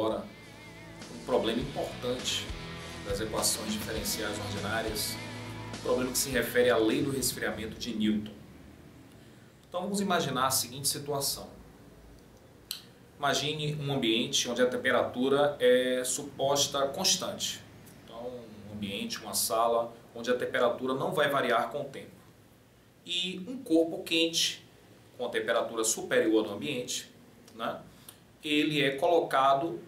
agora um problema importante das equações diferenciais ordinárias, um problema que se refere à lei do resfriamento de Newton. Então vamos imaginar a seguinte situação. Imagine um ambiente onde a temperatura é suposta constante. Então, um ambiente, uma sala, onde a temperatura não vai variar com o tempo. E um corpo quente, com a temperatura superior ao do ambiente, né, ele é colocado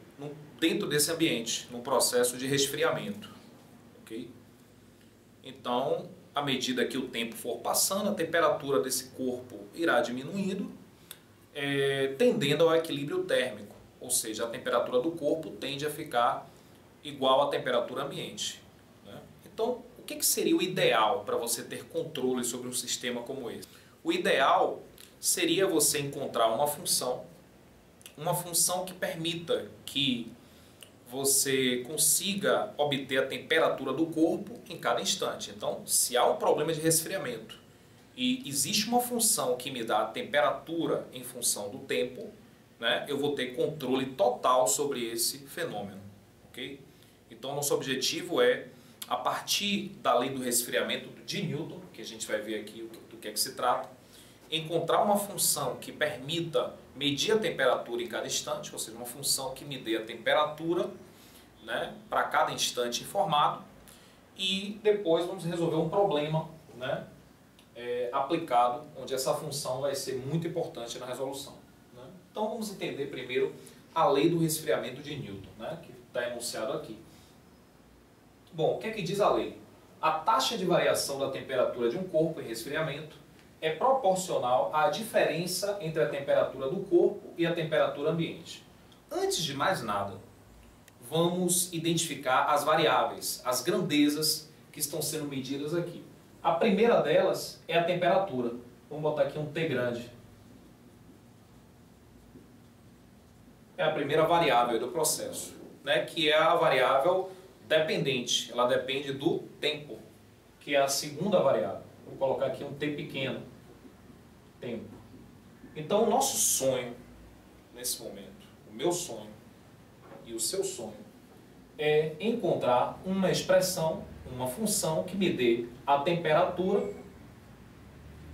dentro desse ambiente, num processo de resfriamento. Okay? Então, à medida que o tempo for passando, a temperatura desse corpo irá diminuindo, tendendo ao equilíbrio térmico, ou seja, a temperatura do corpo tende a ficar igual à temperatura ambiente. Né? Então, o que seria o ideal para você ter controle sobre um sistema como esse? O ideal seria você encontrar uma função que permita que você consiga obter a temperatura do corpo em cada instante. Então, se há um problema de resfriamento e existe uma função que me dá a temperatura em função do tempo, né, eu vou ter controle total sobre esse fenômeno. Okay? Então, nosso objetivo é, a partir da lei do resfriamento de Newton, que a gente vai ver aqui do que é que se trata, encontrar uma função que permita medir a temperatura em cada instante, ou seja, uma função que me dê a temperatura, né, para cada instante informado, e depois vamos resolver um problema, né, aplicado, onde essa função vai ser muito importante na resolução. Né? Então vamos entender primeiro a lei do resfriamento de Newton, né, que está enunciado aqui. Bom, o que é que diz a lei? A taxa de variação da temperatura de um corpo em resfriamento é proporcional à diferença entre a temperatura do corpo e a temperatura ambiente. Antes de mais nada, vamos identificar as variáveis, as grandezas que estão sendo medidas aqui. A primeira delas é a temperatura. Vamos botar aqui um T grande. É a primeira variável do processo, né, que é a variável dependente. Ela depende do tempo, que é a segunda variável. Vou colocar aqui um T pequeno. Tempo. Então o nosso sonho, nesse momento, o meu sonho e o seu sonho, é encontrar uma expressão, uma função que me dê a temperatura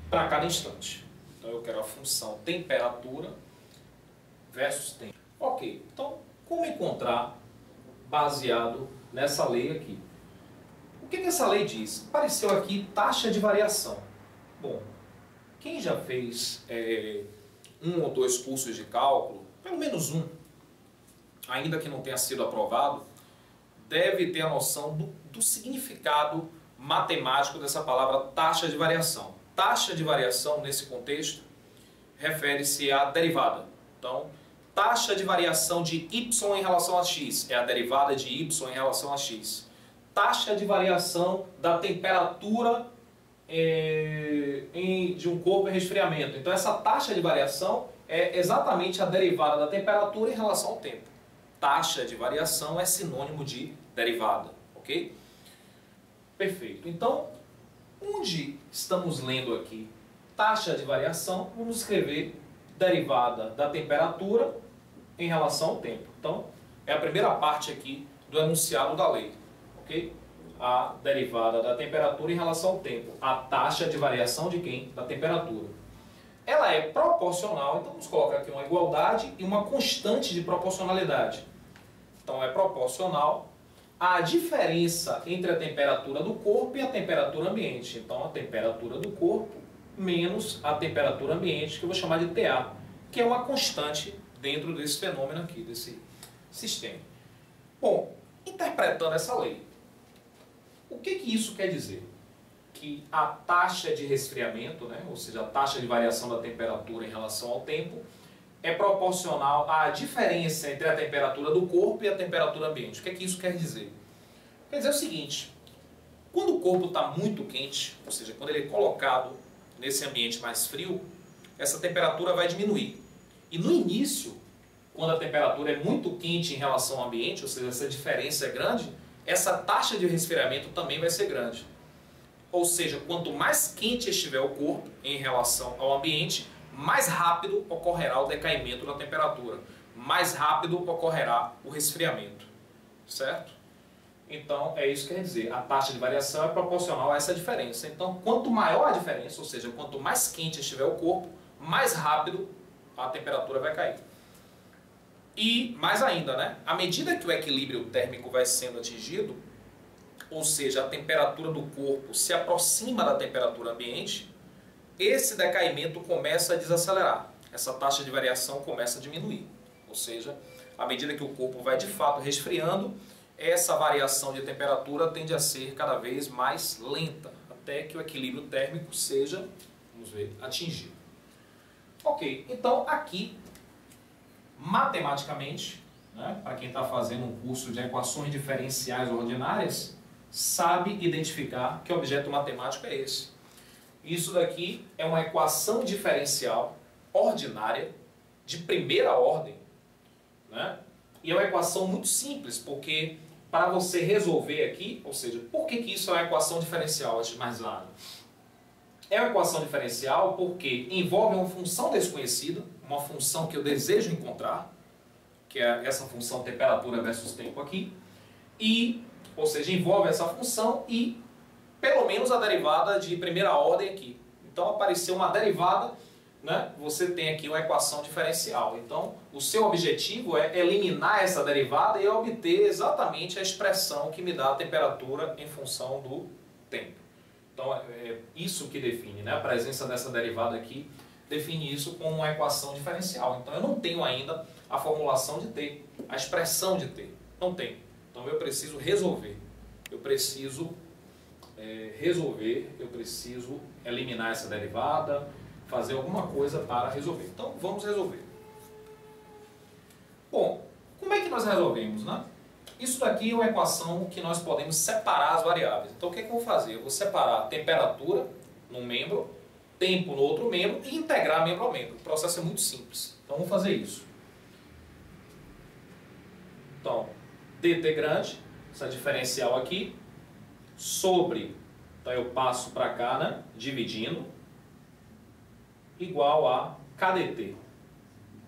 para cada instante. Então eu quero a função temperatura versus tempo. Ok, então como encontrar baseado nessa lei aqui? O que essa lei diz? Apareceu aqui taxa de variação. Bom, quem já fez um ou dois cursos de cálculo, pelo menos um, ainda que não tenha sido aprovado, deve ter a noção do significado matemático dessa palavra taxa de variação. Taxa de variação, nesse contexto, refere-se à derivada. Então, taxa de variação de y em relação a x é a derivada de y em relação a x. Taxa de variação da temperatura de um corpo em resfriamento. Então essa taxa de variação é exatamente a derivada da temperatura em relação ao tempo. Taxa de variação é sinônimo de derivada, ok? Perfeito. Então, onde estamos lendo aqui taxa de variação, vamos escrever derivada da temperatura em relação ao tempo. Então, é a primeira parte aqui do enunciado da lei. Okay? A derivada da temperatura em relação ao tempo. A taxa de variação de quem? Da temperatura. Ela é proporcional, então vamos colocar aqui uma igualdade e uma constante de proporcionalidade. Então é proporcional à diferença entre a temperatura do corpo e a temperatura ambiente. Então a temperatura do corpo menos a temperatura ambiente, que eu vou chamar de TA, que é uma constante dentro desse fenômeno aqui, desse sistema. Bom, interpretando essa lei, o que isso quer dizer? Que a taxa de resfriamento, né, ou seja, a taxa de variação da temperatura em relação ao tempo, é proporcional à diferença entre a temperatura do corpo e a temperatura ambiente. O que isso quer dizer? Quer dizer o seguinte, quando o corpo está muito quente, ou seja, quando ele é colocado nesse ambiente mais frio, essa temperatura vai diminuir. E no início, quando a temperatura é muito quente em relação ao ambiente, ou seja, essa diferença é grande, essa taxa de resfriamento também vai ser grande. Ou seja, quanto mais quente estiver o corpo em relação ao ambiente, mais rápido ocorrerá o decaimento da temperatura. mais rápido ocorrerá o resfriamento, certo? Então, é isso que quer dizer, a taxa de variação é proporcional a essa diferença. Então, quanto maior a diferença, ou seja, quanto mais quente estiver o corpo, mais rápido a temperatura vai cair. E mais ainda, né? À medida que o equilíbrio térmico vai sendo atingido, ou seja, a temperatura do corpo se aproxima da temperatura ambiente, esse decaimento começa a desacelerar. Essa taxa de variação começa a diminuir. Ou seja, à medida que o corpo vai de fato resfriando, essa variação de temperatura tende a ser cada vez mais lenta, até que o equilíbrio térmico seja, vamos ver, atingido. Ok, então aqui, matematicamente, né, para quem está fazendo um curso de equações diferenciais ordinárias, sabe identificar que objeto matemático é esse. Isso daqui é uma equação diferencial ordinária de primeira ordem, né? E é uma equação muito simples, porque para você resolver aqui, ou seja, por que isso é uma equação diferencial, antes de mais nada? É uma equação diferencial porque envolve uma função desconhecida, uma função que eu desejo encontrar, que é essa função temperatura versus tempo aqui, e, ou seja, envolve essa função e pelo menos a derivada de primeira ordem aqui. Então apareceu uma derivada, né? Você tem aqui uma equação diferencial. Então o seu objetivo é eliminar essa derivada e obter exatamente a expressão que me dá a temperatura em função do tempo. Então é isso que define, né? A presença dessa derivada aqui define isso como uma equação diferencial. Então eu não tenho ainda a formulação de T, a expressão de T. Não tenho. Então eu preciso resolver. Eu preciso eu preciso eliminar essa derivada, fazer alguma coisa para resolver. Então vamos resolver. Bom, como é que nós resolvemos, né? Isso daqui é uma equação que nós podemos separar as variáveis. Então o que é que eu vou fazer? Eu vou separar a temperatura num membro, tempo no outro membro e integrar membro a membro. O processo é muito simples. Então vamos fazer isso. Então, dt grande, essa diferencial aqui, sobre, então eu passo para cá, né, dividindo, igual a kdt.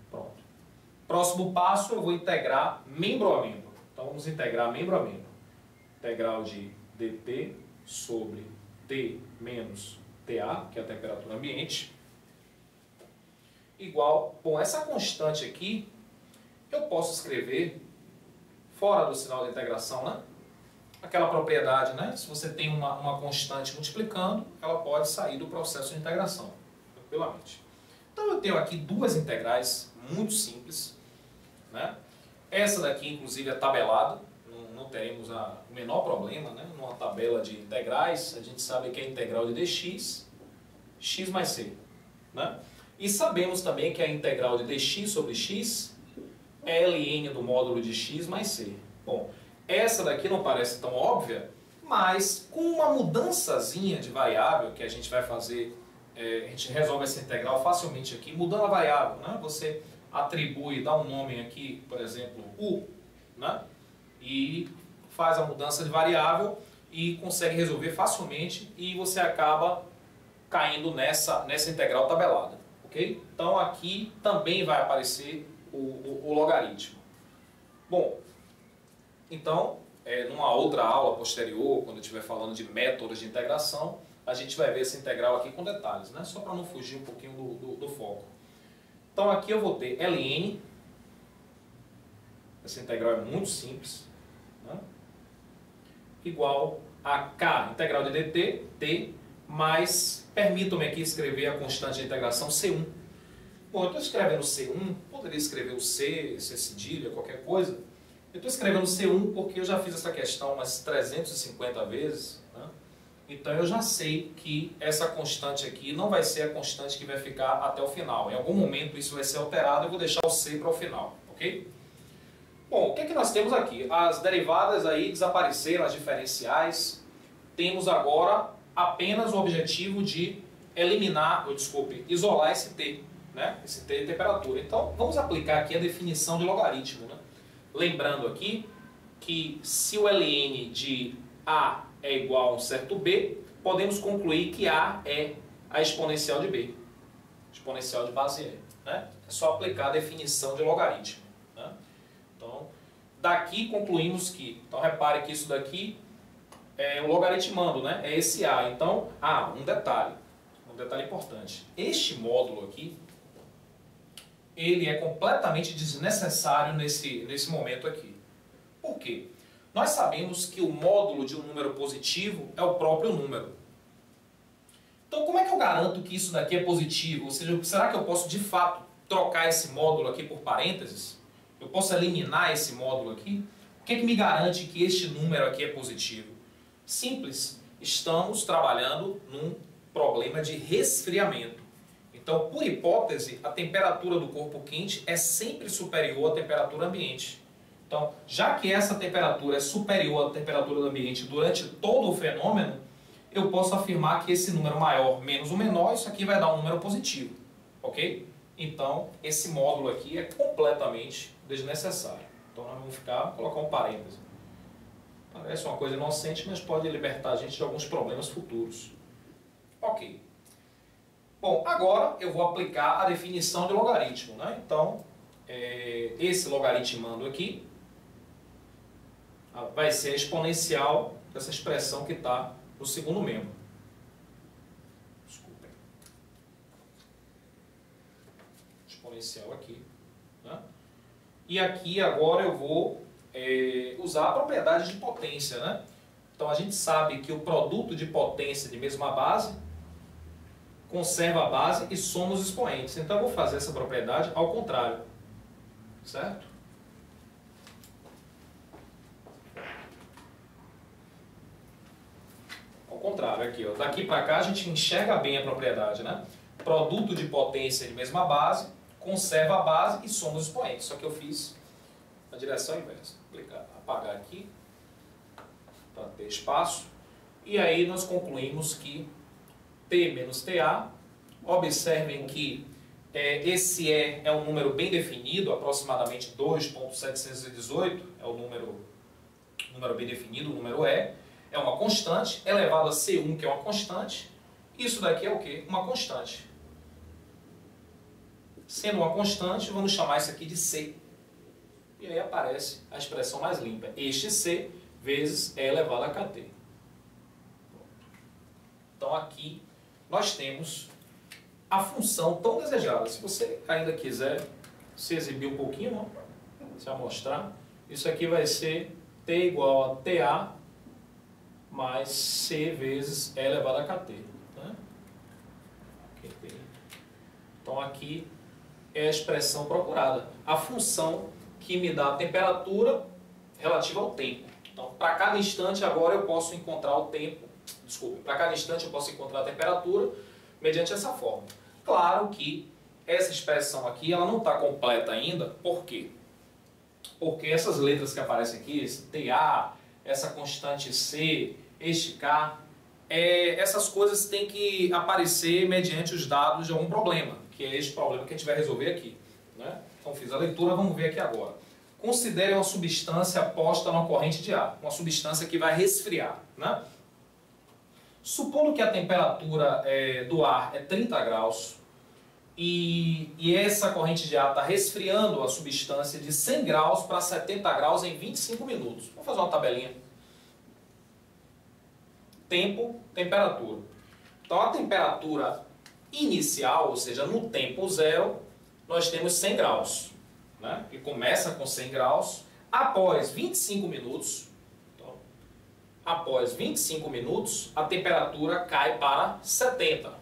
Pronto. Próximo passo eu vou integrar membro a membro. Então vamos integrar membro a membro. Integral de dt sobre T menos TA, que é a temperatura ambiente, igual, bom, essa constante aqui eu posso escrever fora do sinal de integração, né? Aquela propriedade, né? Se você tem uma constante multiplicando, ela pode sair do processo de integração, tranquilamente. Então eu tenho aqui duas integrais muito simples, né? Essa daqui, inclusive, é tabelada, não teremos o menor problema, né? Numa tabela de integrais, a gente sabe que é a integral de dx, x mais c, né? E sabemos também que a integral de dx sobre x é ln do módulo de x mais c. Bom, essa daqui não parece tão óbvia, mas com uma mudançazinha de variável que a gente vai fazer, a gente resolve essa integral facilmente aqui, mudando a variável, né? Você atribui, dá um nome aqui, por exemplo, u, né? E faz a mudança de variável e consegue resolver facilmente e você acaba caindo nessa integral tabelada, ok? Então aqui também vai aparecer o logaritmo. Bom, então, numa outra aula posterior, quando eu estiver falando de métodos de integração, a gente vai ver essa integral aqui com detalhes, né? Só para não fugir um pouquinho do foco. Então aqui eu vou ter ln, essa integral é muito simples, né? Igual a k, integral de dt, t, mais, permitam-me aqui escrever a constante de integração C1. Bom, eu estou escrevendo C1, poderia escrever o C cedilha, qualquer coisa. Eu estou escrevendo C1 porque eu já fiz essa questão umas 350 vezes, né? Então eu já sei que essa constante aqui não vai ser a constante que vai ficar até o final. Em algum momento isso vai ser alterado, eu vou deixar o C para o final, ok? Bom, o que é que nós temos aqui? As derivadas aí desapareceram, as diferenciais. Temos agora apenas o objetivo de eliminar, ou desculpe, isolar esse T, né? Esse T de temperatura. Então vamos aplicar aqui a definição de logaritmo, né? Lembrando aqui que se o ln de A é igual a um certo B, podemos concluir que A é a exponencial de B. Exponencial de base E, né? É só aplicar a definição de logaritmo. daqui concluímos que, então repare que isso daqui é o logaritmando, né? É esse A. Então, um detalhe importante. Este módulo aqui, ele é completamente desnecessário nesse momento aqui. Por quê? Nós sabemos que o módulo de um número positivo é o próprio número. Então, como é que eu garanto que isso daqui é positivo? Ou seja, será que eu posso, de fato, trocar esse módulo aqui por parênteses? Eu posso eliminar esse módulo aqui? O que é que me garante que este número aqui é positivo? Simples. Estamos trabalhando num problema de resfriamento. Então, por hipótese, a temperatura do corpo quente é sempre superior à temperatura ambiente. Então, já que essa temperatura é superior à temperatura do ambiente durante todo o fenômeno, eu posso afirmar que esse número maior menos o menor, isso aqui vai dar um número positivo. Ok? Então, esse módulo aqui é completamente desnecessário. Então, nós vamos colocar um parêntese. Parece uma coisa inocente, mas pode libertar a gente de alguns problemas futuros. Ok. Bom, agora eu vou aplicar a definição de logaritmo, né? Então, esse logaritmando aqui vai ser a exponencial dessa expressão que está no segundo membro. Desculpem. Exponencial aqui. Né? E aqui agora eu vou usar a propriedade de potência. Né? Então a gente sabe que o produto de potência de mesma base conserva a base e soma os expoentes. Então eu vou fazer essa propriedade ao contrário. Certo? Ao contrário, aqui, ó. Daqui para cá a gente enxerga bem a propriedade, né? Produto de potência de mesma base, conserva a base e soma os expoentes. Só que eu fiz na direção inversa. Vou apagar aqui para ter espaço. E aí nós concluímos que T menos TA, observem que esse é um número bem definido, aproximadamente 2.718, é o número bem definido, o número é uma constante, elevado a C1, que é uma constante. Isso daqui é o quê? Uma constante. Sendo uma constante, vamos chamar isso aqui de C. E aí aparece a expressão mais limpa. Este C vezes E elevado a KT. Então aqui nós temos a função tão desejada. Se você ainda quiser se exibir um pouquinho, não? Se amostrar, isso aqui vai ser T igual a TA mais C vezes E elevado a KT. Né? Então aqui é a expressão procurada. A função que me dá a temperatura relativa ao tempo. Então, para cada instante agora eu posso encontrar o tempo. Desculpe, para cada instante eu posso encontrar a temperatura mediante essa forma. Claro que essa expressão aqui ela não está completa ainda. Por quê? Porque essas letras que aparecem aqui, esse TA, essa constante C, este K, essas coisas têm que aparecer mediante os dados de algum problema, que é este problema que a gente vai resolver aqui. Né? Então fiz a leitura, vamos ver aqui agora. Considere uma substância posta numa corrente de ar, uma substância que vai resfriar. Né? Supondo que a temperatura do ar é 30 graus e essa corrente de ar está resfriando a substância de 100 graus para 70 graus em 25 minutos. Vamos fazer uma tabelinha. Tempo, temperatura. Então a temperatura inicial, ou seja, no tempo zero, nós temos 100 graus. Né? Que começa com 100 graus. Após 25 minutos... Após 25 minutos, a temperatura cai para 70.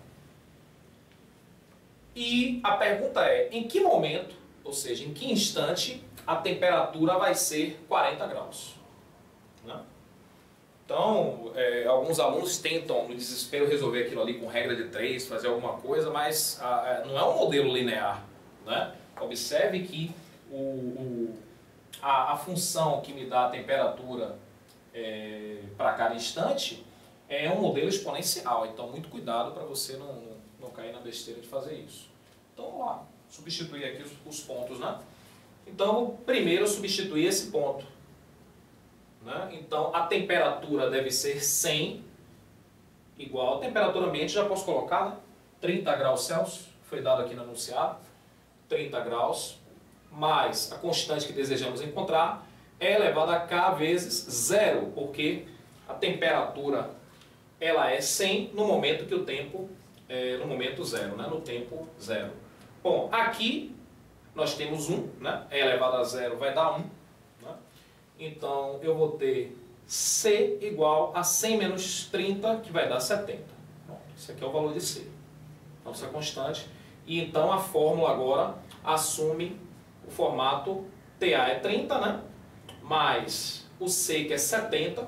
E a pergunta é, em que momento, ou seja, em que instante, a temperatura vai ser 40 graus? Né? Então, alguns alunos tentam, no desespero, resolver aquilo ali com regra de 3, fazer alguma coisa, mas não é um modelo linear. Né? Observe que a função que me dá a temperatura para cada instante é um modelo exponencial, então muito cuidado para você não cair na besteira de fazer isso. Então vamos lá, substituir aqui os pontos, né? Então primeiro eu substituir esse ponto, né? Então a temperatura deve ser 100 igual a temperatura ambiente, já posso colocar, né? 30 graus Celsius, foi dado aqui no enunciado, 30 graus, mais a constante que desejamos encontrar, E elevado a K vezes zero, porque a temperatura ela é 100 no momento que o tempo no momento zero, né? No tempo zero. Bom, aqui nós temos 1, né? E elevado a zero vai dar 1. Né? Então eu vou ter C igual a 100 menos 30, que vai dar 70. Pronto, esse aqui é o valor de C. Então isso é constante. E então a fórmula agora assume o formato TA é 30, né? Mais o C, que é 70,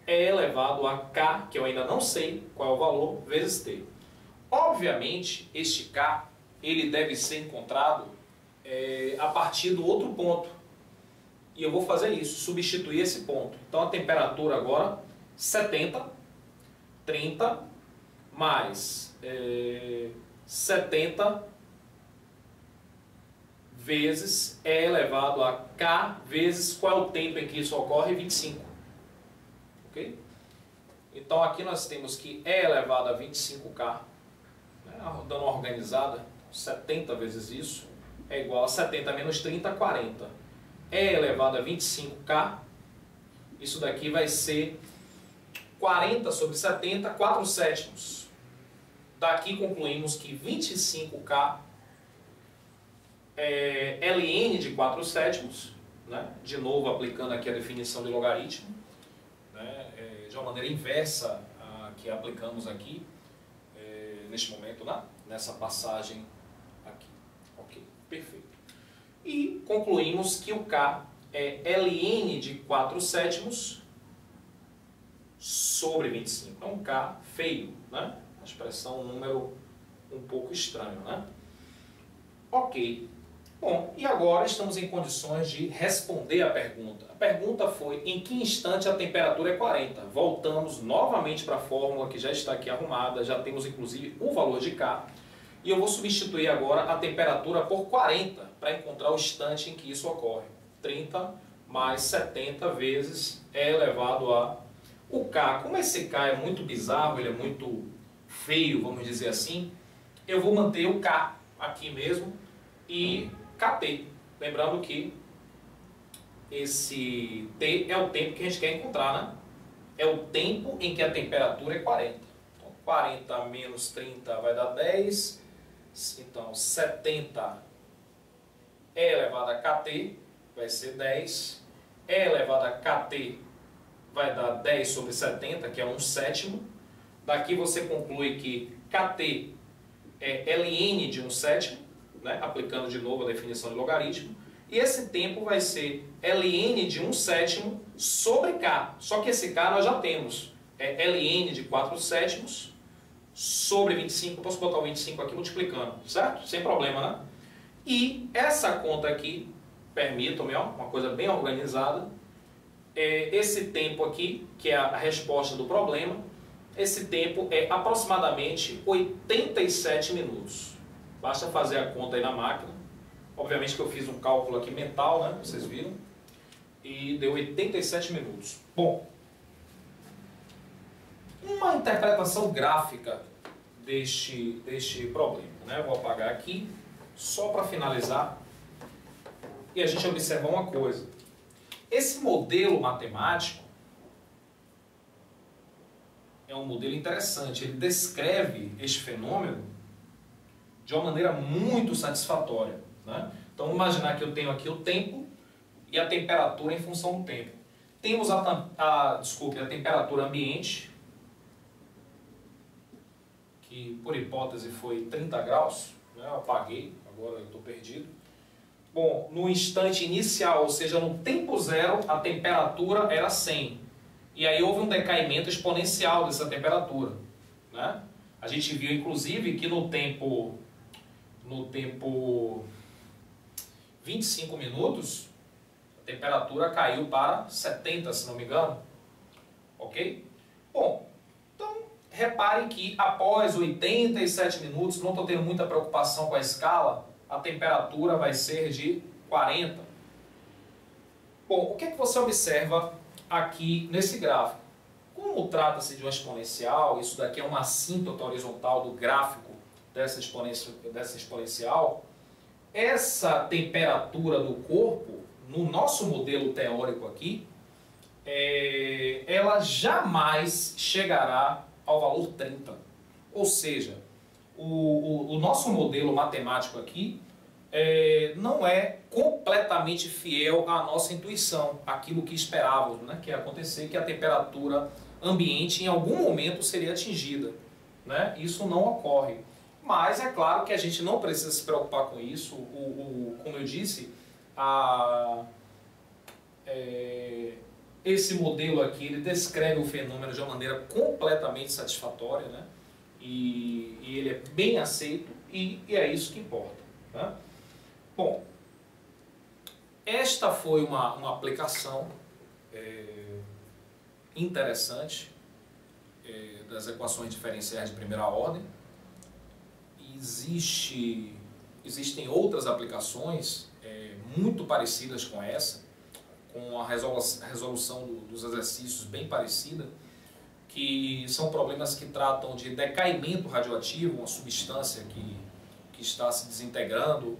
é elevado a K, que eu ainda não sei qual é o valor, vezes T. Obviamente, este K ele deve ser encontrado a partir do outro ponto. E eu vou fazer isso, substituir esse ponto. Então a temperatura agora, 70, 30, mais 70 vezes E elevado a K vezes qual é o tempo em que isso ocorre? 25. Ok? Então aqui nós temos que E elevado a 25K, né, dando uma organizada, 70 vezes isso, é igual a 70 menos 30, 40. E elevado a 25K, isso daqui vai ser 40 sobre 70, 4 sétimos. Daqui concluímos que 25K é ln de 4 sétimos, né? De novo aplicando aqui a definição de logaritmo, né? De uma maneira inversa a que aplicamos aqui, neste momento, né? Nessa passagem aqui. Ok, perfeito. E concluímos que o K é ln de 4 sétimos sobre 25. É um K feio, né? Uma expressão, um número um pouco estranho, né? Ok. Bom, e agora estamos em condições de responder a pergunta. A pergunta foi: em que instante a temperatura é 40? Voltamos novamente para a fórmula que já está aqui arrumada, já temos inclusive o valor de K. E eu vou substituir agora a temperatura por 40 para encontrar o instante em que isso ocorre. 30 mais 70 vezes E elevado a... O K, como esse K é muito bizarro, ele é muito feio, vamos dizer assim, eu vou manter o K aqui mesmo e KT. Lembrando que esse T é o tempo que a gente quer encontrar, né? É o tempo em que a temperatura é 40. Então, 40 menos 30 vai dar 10. Então, 70 E elevado a KT vai ser 10. E elevado a KT vai dar 10 sobre 70, que é 1 sétimo. Daqui você conclui que KT é ln de 1 sétimo, né? Aplicando de novo a definição de logaritmo. E esse tempo vai ser ln de 1 sétimo sobre K. Só que esse K nós já temos. É ln de 4 sétimos sobre 25. Eu posso botar o 25 aqui multiplicando, certo? Sem problema, né? E essa conta aqui, permitam-me, uma coisa bem organizada, esse tempo aqui, que é a resposta do problema, esse tempo é aproximadamente 87 minutos. Basta fazer a conta aí na máquina. Obviamente que eu fiz um cálculo aqui mental, né? Vocês viram. E deu 87 minutos. Bom, uma interpretação gráfica deste problema, né? Eu vou apagar aqui, só para finalizar. E a gente observa uma coisa. Esse modelo matemático é um modelo interessante. Ele descreve este fenômeno de uma maneira muito satisfatória, né? Então, vamos imaginar que eu tenho aqui o tempo e a temperatura em função do tempo. Temos a temperatura ambiente, que por hipótese foi 30 graus, né? Eu apaguei, agora eu estou perdido. Bom, no instante inicial, ou seja, no tempo zero, a temperatura era 100. E aí houve um decaimento exponencial dessa temperatura, né? A gente viu, inclusive, que no tempo 25 minutos, a temperatura caiu para 70, se não me engano. Ok? Bom, então, reparem que após 87 minutos, não estou tendo muita preocupação com a escala, a temperatura vai ser de 40. Bom, o que é que você observa aqui nesse gráfico? Como trata-se de uma exponencial, isso daqui é uma assíntota horizontal do gráfico dessa exponencial, essa temperatura do corpo no nosso modelo teórico aqui, ela jamais chegará ao valor 30. Ou seja, o nosso modelo matemático aqui não é completamente fiel à nossa intuição, aquilo que esperávamos, né, que ia acontecer, que a temperatura ambiente em algum momento seria atingida, né? Isso não ocorre. Mas é claro que a gente não precisa se preocupar com isso. Como eu disse, esse modelo aqui ele descreve o fenômeno de uma maneira completamente satisfatória, né? E ele é bem aceito e é isso que importa, né? Bom, esta foi uma aplicação interessante das equações diferenciais de primeira ordem. Existem outras aplicações muito parecidas com essa, com a resolução dos exercícios bem parecida, que são problemas que tratam de decaimento radioativo, uma substância que está se desintegrando,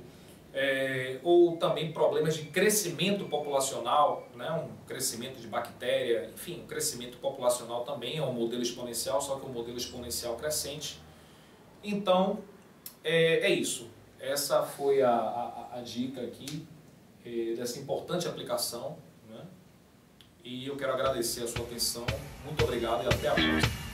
ou também problemas de crescimento populacional, né, um crescimento de bactéria, enfim, o crescimento populacional também é um modelo exponencial, só que é um modelo exponencial crescente. Então, é isso. Essa foi a dica aqui dessa importante aplicação, né? E eu quero agradecer a sua atenção. Muito obrigado e até a próxima.